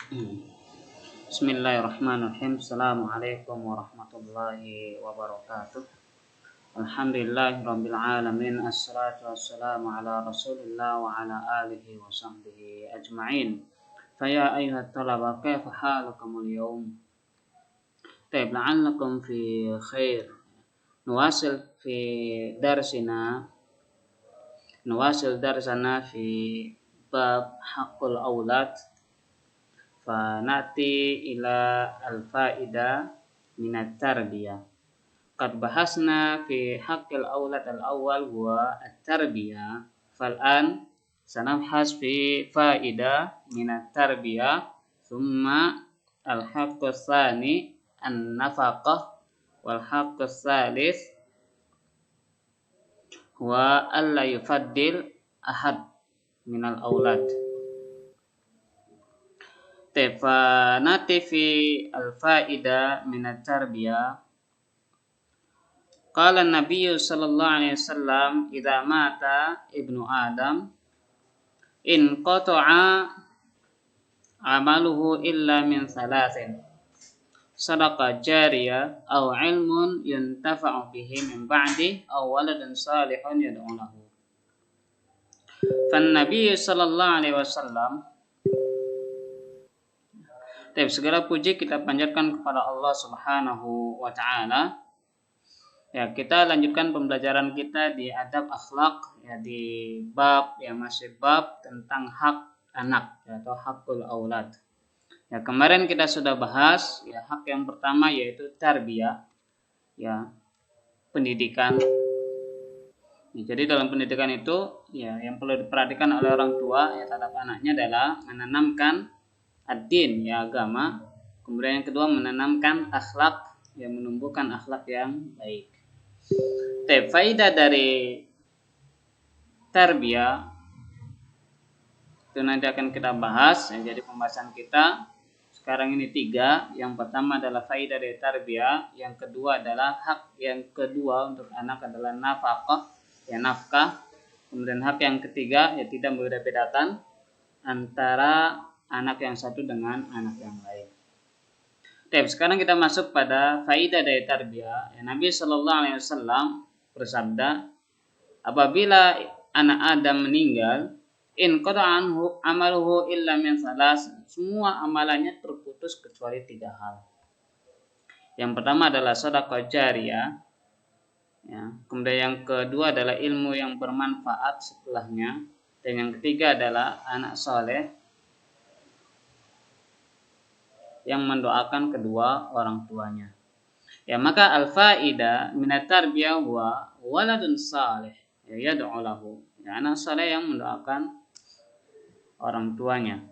Bismillahirrahmanirrahim. Assalamualaikum warahmatullahi wabarakatuh. Alhamdulillahirabbil alamin. Assalatu wassalamu ala Rasulillah wa ala alihi wa sahbihi ajma'in. Faya ayyuhat talaba kaifa halukumul yawm? Taib la'allakum fi khair. Nuwasil fi darsina Nuwasil darsana fi bab haqqul aulad. Fanati ila al-faida minat tarbiyah. Qad bahasna fi haqqil aulad al-awwal wa at-tarbiyah. Fal'an sanabhas fi faida minat tarbiyah. Thumma al-haqqus tsani an-nafaqah wal haqqus tsalits wa alla yufaddil ahad minal aulad. Fanati fi al-faida minat tarbiyah. Qala an-nabiy sallallahu alaihi wasallam idza mata ibnu adam in qata'a amaluhu illa min thalathin sadaqah jariyah aw ilmun yuntafa'u bihi min ba'di aw waladun salihun yad'u lahu. Fan nabiy sallallahu alaihi wasallam, segala puji kita panjatkan kepada Allah Subhanahu wa taala. Ya, kita lanjutkan pembelajaran kita di adab akhlak ya, di bab yang masih bab tentang hak anak ya, atau hakul aulad. Ya, kemarin kita sudah bahas ya hak yang pertama yaitu tarbiyah ya, pendidikan. Ya, jadi dalam pendidikan itu ya yang perlu diperhatikan oleh orang tua ya terhadap anaknya adalah menanamkan ad-din ya, agama. Kemudian yang kedua menanamkan akhlak, yang menumbuhkan akhlak yang baik. Faidah dari tarbiyah itu nanti akan kita bahas ya, jadi pembahasan kita sekarang ini 3. Yang pertama adalah faidah dari tarbiyah, yang kedua adalah hak yang kedua untuk anak adalah nafkah ya, nafkah. Kemudian hak yang ketiga ya tidak membeda-bedakan antara anak yang satu dengan anak yang lain. Sekarang kita masuk pada faidah dari tarbiyah. Ya, Nabi Shallallahu Alaihi Wasallam bersabda, apabila anak Adam meninggal, in qata'anhu amaluhu illa min salas, semua amalannya terputus kecuali 3 hal. Yang pertama adalah sedekah jariyah. Ya, kemudian yang kedua adalah ilmu yang bermanfaat setelahnya, dan yang ketiga adalah anak soleh yang mendoakan kedua orang tuanya. Ya, maka al-faida minat tarbiyah wa waladun salih ya yad'u lahu. Ya, anak saleh yang mendoakan orang tuanya.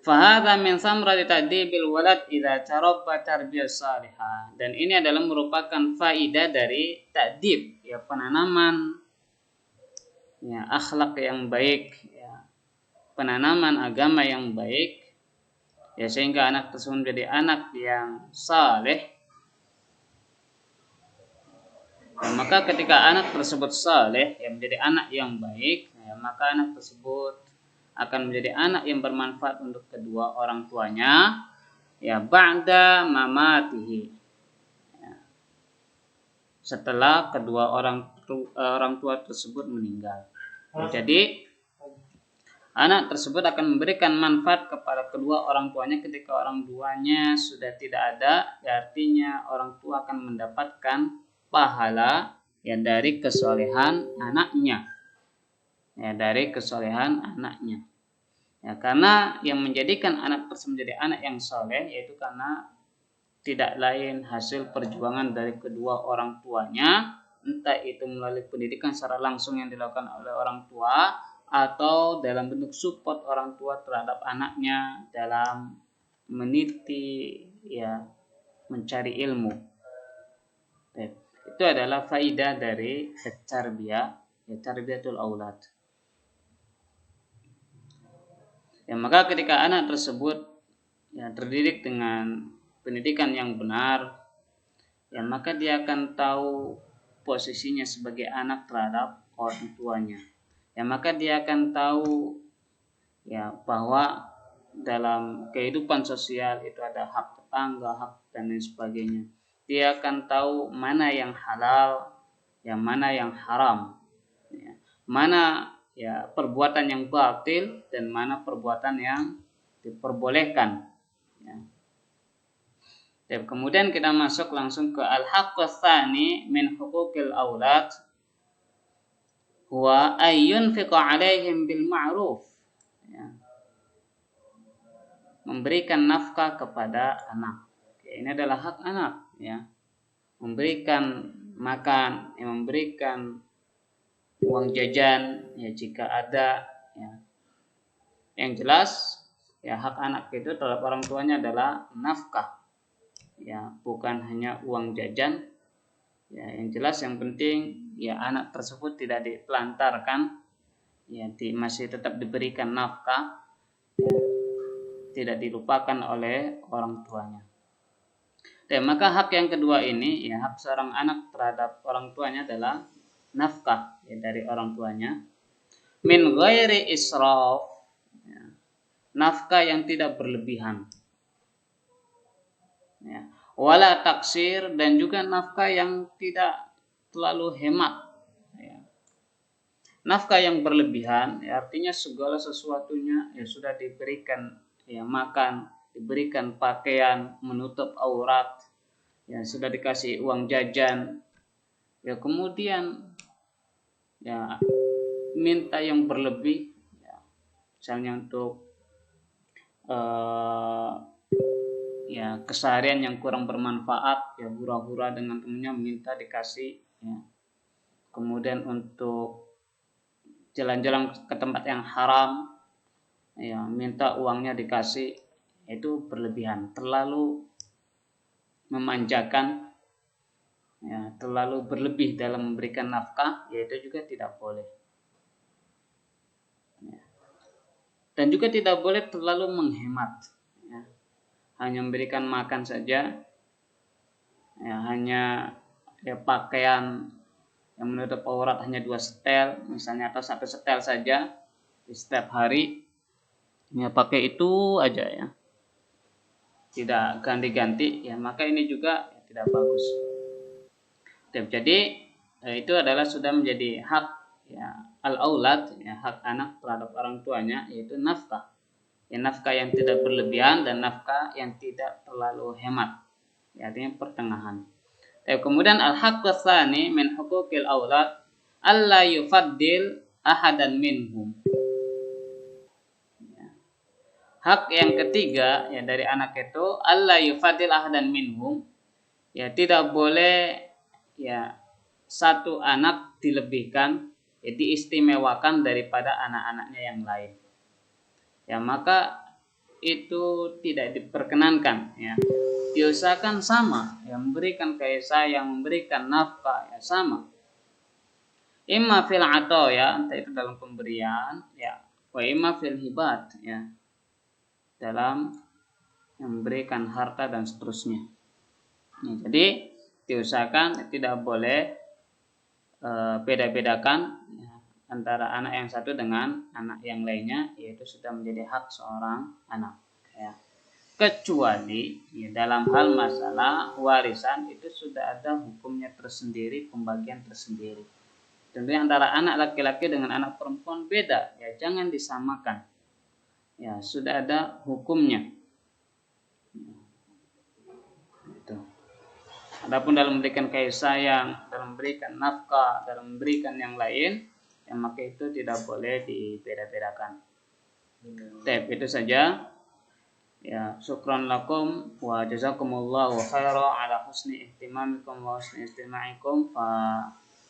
Fahadha min samrati ta'dibil walad idza tarabba tarbiyah salihah. Dan ini adalah merupakan faidah dari ta'dib ya, penanaman ya akhlak yang baik ya, penanaman agama yang baik ya, sehingga anak tersebut menjadi anak yang saleh. Ya, maka ketika anak tersebut saleh ya, menjadi anak yang baik ya, maka anak tersebut akan menjadi anak yang bermanfaat untuk kedua orang tuanya ya ba'da mamatihi ya, setelah kedua orang tua tersebut meninggal. Jadi anak tersebut akan memberikan manfaat kepada kedua orang tuanya ketika orang tuanya sudah tidak ada. Ya, artinya orang tua akan mendapatkan pahala ya dari kesolehan anaknya. Ya, dari kesolehan anaknya. Ya, karena yang menjadikan anak tersebut menjadi anak yang soleh yaitu karena tidak lain hasil perjuangan dari kedua orang tuanya, entah itu melalui pendidikan secara langsung yang dilakukan oleh orang tua atau dalam bentuk support orang tua terhadap anaknya dalam meniti ya mencari ilmu. Itu adalah faidah dari tarbiyah ya, tarbiyatul aulad. Ya, maka ketika anak tersebut ya terdidik dengan pendidikan yang benar ya, maka dia akan tahu posisinya sebagai anak terhadap orang tuanya. Ya, maka dia akan tahu ya bahwa dalam kehidupan sosial itu ada hak tetangga, hak dan lain sebagainya. Dia akan tahu mana yang halal, yang mana yang haram, ya. Mana ya perbuatan yang batil dan mana perbuatan yang diperbolehkan. Ya. Dan kemudian kita masuk langsung ke al-haqqu tsani min huquqil aulad huwa ayyunfiqa 'alaihim bil ma'ruf. Ya. Memberikan nafkah kepada anak. Ini adalah hak anak, ya. Memberikan makan, ya, memberikan uang jajan, ya jika ada, ya. Yang jelas, ya hak anak itu terhadap orang tuanya adalah nafkah, ya bukan hanya uang jajan. Ya, yang jelas yang penting ya anak tersebut tidak ditelantarkan, ya masih tetap diberikan nafkah, ya, tidak dilupakan oleh orang tuanya. Dan maka hak yang kedua ini, ya hak seorang anak terhadap orang tuanya adalah nafkah, ya, dari orang tuanya. Min ghairi israf, ya, nafkah yang tidak berlebihan. Ya. Wala taksir, dan juga nafkah yang tidak terlalu hemat. Ya. Nafkah yang berlebihan, ya, artinya segala sesuatunya ya sudah diberikan, ya makan, diberikan pakaian, menutup aurat, ya sudah dikasih uang jajan, ya kemudian ya minta yang berlebih, ya, misalnya untuk ya keseharian yang kurang bermanfaat, ya hura-hura dengan temennya minta dikasih, ya. Kemudian untuk jalan-jalan ke tempat yang haram, ya minta uangnya dikasih, itu berlebihan, terlalu memanjakan, ya terlalu berlebih dalam memberikan nafkah, yaitu juga tidak boleh. Ya. Dan juga tidak boleh terlalu menghemat, ya. Hanya memberikan makan saja, ya hanya ya pakaian yang menutup aurat hanya 2 setel misalnya, atau 1 setel saja di setiap hari, ya pakai itu aja, ya tidak ganti-ganti, ya maka ini juga ya, tidak bagus. Jadi itu adalah sudah menjadi hak, ya al-aulad, ya hak anak terhadap orang tuanya, yaitu nafkah, ya nafkah yang tidak berlebihan dan nafkah yang tidak terlalu hemat, ya artinya pertengahan. Kemudian al-haqqu tsani min huquqil aulad alla yufaddil ahadan minhum. Ya. Hak yang ketiga ya dari anak itu alla yufaddil ahadan minhum, ya tidak boleh ya satu anak dilebihkan, ya diistimewakan daripada anak-anaknya yang lain. Ya maka itu tidak diperkenankan, ya. Diusahakan sama, yang memberikan kasih sayang, memberikan nafkah, ya sama. Imma fil ato, ya entah itu dalam pemberian, ya wa imma fil hibat, ya dalam memberikan harta dan seterusnya. Ya, jadi diusahakan tidak boleh beda-bedakan, ya, antara anak yang satu dengan anak yang lainnya, yaitu sudah menjadi hak seorang anak, ya. Kecuali ya, dalam hal masalah warisan itu sudah ada hukumnya tersendiri, pembagian tersendiri. Tentunya antara anak laki-laki dengan anak perempuan beda, ya jangan disamakan. Ya sudah ada hukumnya. Itu. Adapun dalam memberikan kasih sayang, dalam memberikan nafkah, dalam memberikan yang lain, ya maka itu tidak boleh dibeda-bedakan. Itu saja. Ya, syukran lakum wa jazakumullahu khairan ala husni ihtimamikum wa husni istima'ikum.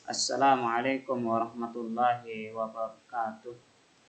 Assalamualaikum warahmatullahi wabarakatuh.